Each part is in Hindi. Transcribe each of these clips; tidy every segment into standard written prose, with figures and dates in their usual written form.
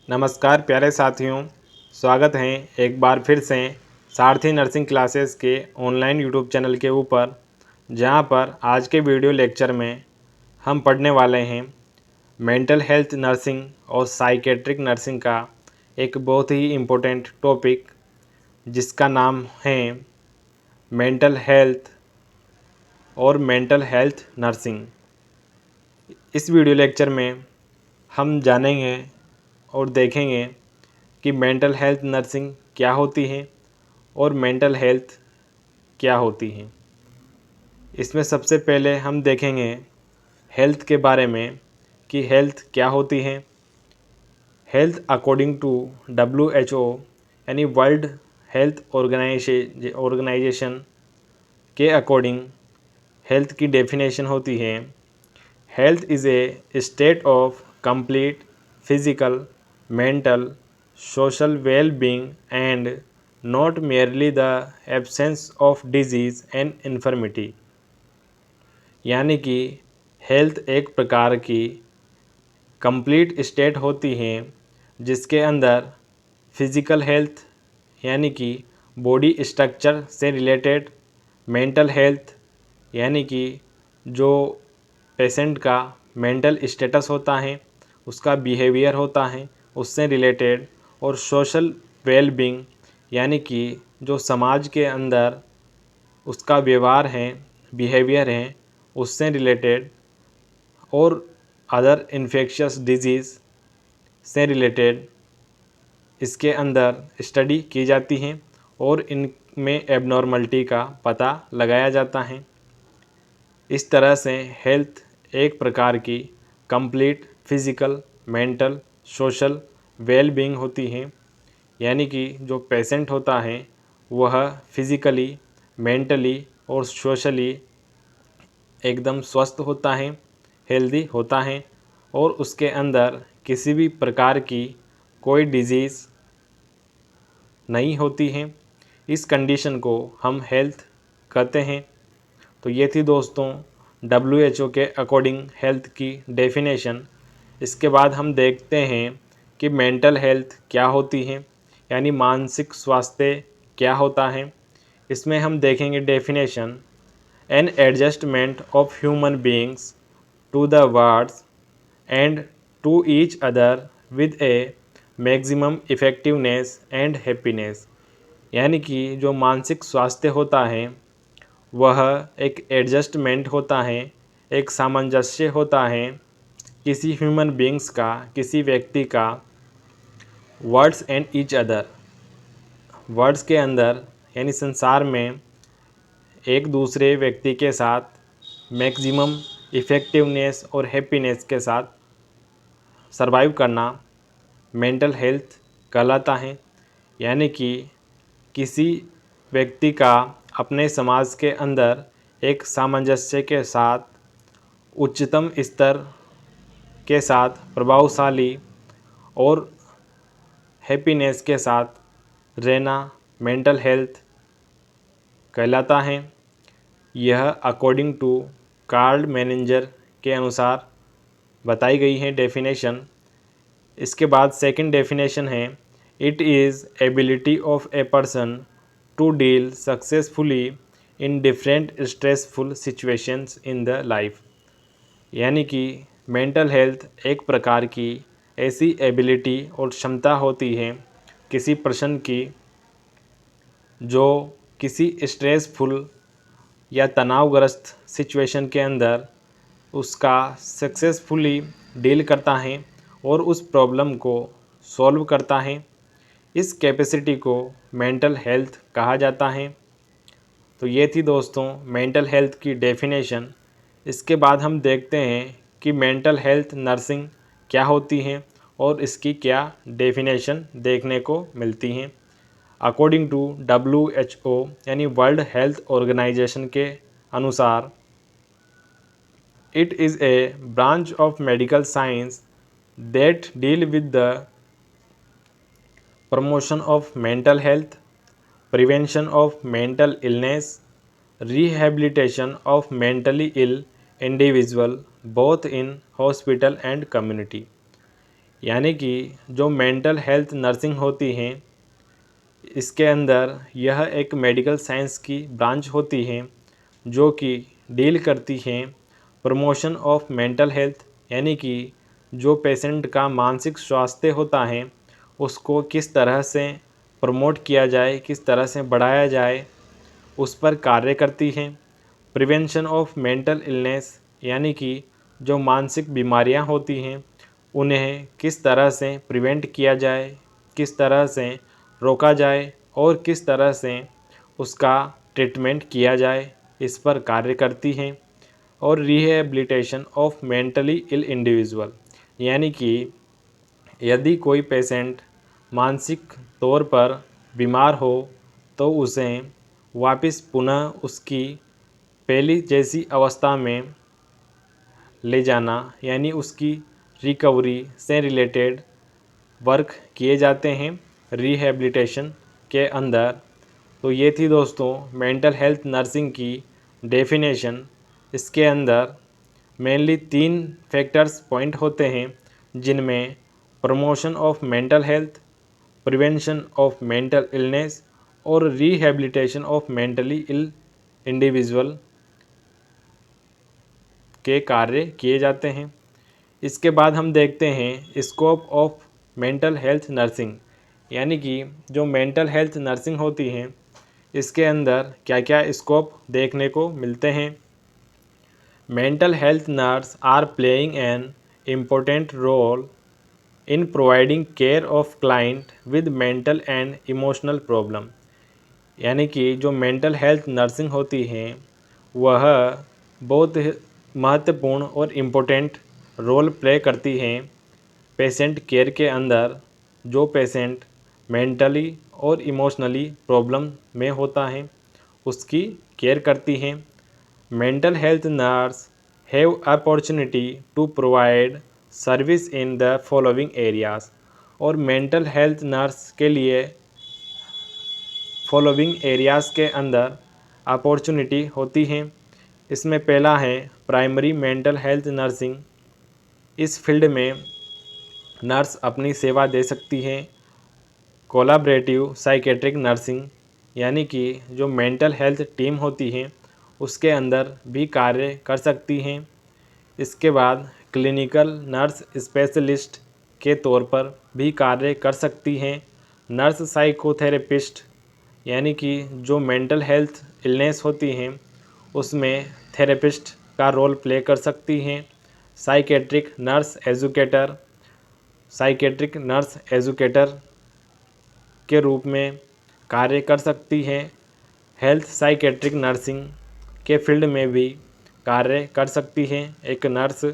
नमस्कार प्यारे साथियों, स्वागत है एक बार फिर से सारथी नर्सिंग क्लासेस के ऑनलाइन यूट्यूब चैनल के ऊपर, जहां पर आज के वीडियो लेक्चर में हम पढ़ने वाले हैं मेंटल हेल्थ नर्सिंग और साइकेट्रिक नर्सिंग का एक बहुत ही इम्पोर्टेंट टॉपिक, जिसका नाम है मेंटल हेल्थ और मेंटल हेल्थ नर्सिंग। इस वीडियो लेक्चर में हम जानेंगे और देखेंगे कि मेंटल हेल्थ नर्सिंग क्या होती है और मेंटल हेल्थ क्या होती है। इसमें सबसे पहले हम देखेंगे हेल्थ के बारे में कि हेल्थ क्या होती है। हेल्थ अकॉर्डिंग टू WHO यानी वर्ल्ड हेल्थ ऑर्गेनाइजेशन के अकॉर्डिंग हेल्थ की डेफिनेशन होती है, health is a state of complete physical, mental, social well-being and not merely the absence of disease and infirmity। यानी कि हेल्थ एक प्रकार की कंप्लीट स्टेट होती है जिसके अंदर फिज़िकल हेल्थ यानी कि बॉडी स्ट्रक्चर से रिलेटेड, मेंटल हेल्थ यानी कि जो पेशेंट का मेंटल स्टेटस होता है, उसका बिहेवियर होता है, उससे रिलेटेड, और सोशल वेलबींग यानी कि जो समाज के अंदर उसका व्यवहार है, बिहेवियर है, उससे रिलेटेड, और अदर इन्फेक्शियस डिजीज़ से रिलेटेड इसके अंदर स्टडी की जाती है और इनमें एबनॉर्मलिटी का पता लगाया जाता है। इस तरह से हेल्थ एक प्रकार की complete physical, mental, social wellbeing होती है। यानी कि जो पेशेंट होता है वह फिज़िकली, मेंटली और सोशली एकदम स्वस्थ होता है, हेल्दी होता है, और उसके अंदर किसी भी प्रकार की कोई डिज़ीज़ नहीं होती है। इस कंडीशन को हम हेल्थ कहते हैं। तो ये थी दोस्तों WHO के अकॉर्डिंग हेल्थ की डेफिनेशन। इसके बाद हम देखते हैं कि मेंटल हेल्थ क्या होती है, यानी मानसिक स्वास्थ्य क्या होता है। इसमें हम देखेंगे definition, an adjustment of human beings to the words and to each other with a maximum effectiveness and happiness. यानी कि जो मानसिक स्वास्थ्य होता है वह एक एडजस्टमेंट होता है, एक सामंजस्य होता है किसी ह्यूमन बीइंग्स का, किसी व्यक्ति का, words and each other, words के अंदर यानी संसार में एक दूसरे व्यक्ति के साथ मैक्सिमम इफ़ेक्टिवनेस और हैप्पीनेस के साथ सरवाइव करना मेंटल हेल्थ कहलाता है। यानी कि किसी व्यक्ति का अपने समाज के अंदर एक सामंजस्य के साथ, उच्चतम स्तर के साथ, प्रभावशाली और हैप्पीनेस के साथ रहना मेंटल हेल्थ कहलाता है। यह अकॉर्डिंग टू कार्ल मैनेजर के अनुसार बताई गई है डेफिनेशन। इसके बाद सेकंड डेफिनेशन है, it is ability of a person to deal successfully in different stressful situations in the life. यानी कि मेंटल हेल्थ एक प्रकार की ऐसी एबिलिटी और क्षमता होती है किसी पर्सन की जो किसी स्ट्रेसफुल या तनावग्रस्त सिचुएशन के अंदर उसका सक्सेसफुली डील करता है और उस प्रॉब्लम को सॉल्व करता है। इस कैपेसिटी को मेंटल हेल्थ कहा जाता है। तो ये थी दोस्तों मेंटल हेल्थ की डेफिनेशन। इसके बाद हम देखते हैं कि मेंटल हेल्थ नर्सिंग क्या होती है और इसकी क्या डेफिनेशन देखने को मिलती हैं। अकॉर्डिंग टू WHO यानी वर्ल्ड हेल्थ ऑर्गेनाइजेशन के अनुसार, it is a branch of medical science that deal with the promotion of mental health, prevention of mental illness, rehabilitation of mentally ill individual both in hospital and community। यानी कि जो मेंटल हेल्थ नर्सिंग होती हैं, इसके अंदर यह एक मेडिकल साइंस की ब्रांच होती है जो कि डील करती हैं प्रमोशन ऑफ मेंटल हेल्थ, यानी कि जो पेशेंट का मानसिक स्वास्थ्य होता है उसको किस तरह से प्रमोट किया जाए, किस तरह से बढ़ाया जाए, उस पर कार्य करती हैं। प्रिवेंशन ऑफ मेंटल इलनेस, यानी कि जो मानसिक बीमारियां होती हैं उन्हें किस तरह से प्रिवेंट किया जाए, किस तरह से रोका जाए और किस तरह से उसका ट्रीटमेंट किया जाए, इस पर कार्य करती हैं। और rehabilitation of mentally ill individual, यानी कि यदि कोई पेशेंट मानसिक तौर पर बीमार हो तो उसे वापस पुनः उसकी पहली जैसी अवस्था में ले जाना, यानी उसकी रिकवरी से रिलेटेड वर्क किए जाते हैं रिहैबिलिटेशन के अंदर। तो ये थी दोस्तों मेंटल हेल्थ नर्सिंग की डेफिनेशन। इसके अंदर मेनली 3 फैक्टर्स पॉइंट होते हैं जिनमें promotion of mental health, prevention of mental illness और rehabilitation of mentally ill individual के कार्य किए जाते हैं। इसके बाद हम देखते हैं scope of mental health nursing, यानी कि जो मेंटल हेल्थ नर्सिंग होती हैं इसके अंदर क्या क्या स्कोप देखने को मिलते हैं। Mental health nurse are playing an important role in providing care of client with mental and emotional problem, यानी कि जो मेंटल हेल्थ नर्सिंग होती हैं वह बहुत महत्वपूर्ण और इम्पोर्टेंट रोल प्ले करती हैं पेशेंट केयर के अंदर। जो पेशेंट मेंटली और इमोशनली प्रॉब्लम में होता है उसकी केयर करती हैं। Mental health nurse have opportunity to provide service in the following areas, और मेंटल हेल्थ नर्स के लिए फॉलोइंग एरियाज़ के अंदर अपॉर्चुनिटी होती हैं। इसमें पहला है प्राइमरी मेंटल हेल्थ नर्सिंग। इस फील्ड में नर्स अपनी सेवा दे सकती हैं। कोलैबोरेटिव साइकेट्रिक नर्सिंग, यानी कि जो मेंटल हेल्थ टीम होती है उसके अंदर भी कार्य कर सकती हैं। इसके बाद क्लिनिकल नर्स स्पेशलिस्ट के तौर पर भी कार्य कर सकती हैं। नर्स साइकोथेरेपिस्ट, यानी कि जो मेंटल हेल्थ इलनेस होती हैं उसमें थेरेपिस्ट का रोल प्ले कर सकती हैं। साइकेट्रिक नर्स एजुकेटर के रूप में कार्य कर सकती हैं। हेल्थ साइकेट्रिक नर्सिंग के फील्ड में भी कार्य कर सकती हैं। एक नर्स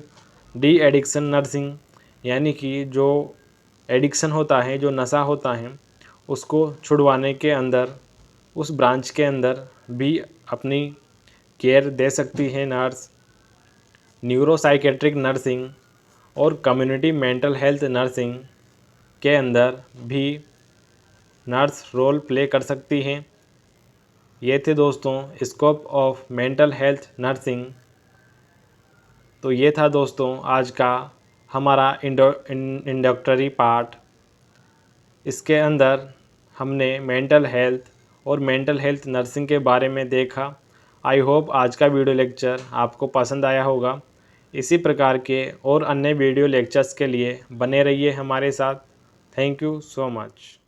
डी एडिक्शन नर्सिंग, यानी कि जो एडिक्शन होता है, जो नशा होता है उसको छुड़वाने के अंदर उस ब्रांच के अंदर भी अपनी केयर दे सकती है नर्स। न्यूरो साइकेट्रिक नर्सिंग और कम्युनिटी मेंटल हेल्थ नर्सिंग के अंदर भी नर्स रोल प्ले कर सकती हैं। ये थे दोस्तों scope of mental health nursing. तो ये था दोस्तों आज का हमारा इंडक्टरी पार्ट। इसके अंदर हमने मेंटल हेल्थ और मेंटल हेल्थ नर्सिंग के बारे में देखा। आई होप आज का वीडियो लेक्चर आपको पसंद आया होगा। इसी प्रकार के और अन्य वीडियो लेक्चर्स के लिए बने रहिए हमारे साथ। Thank you so much.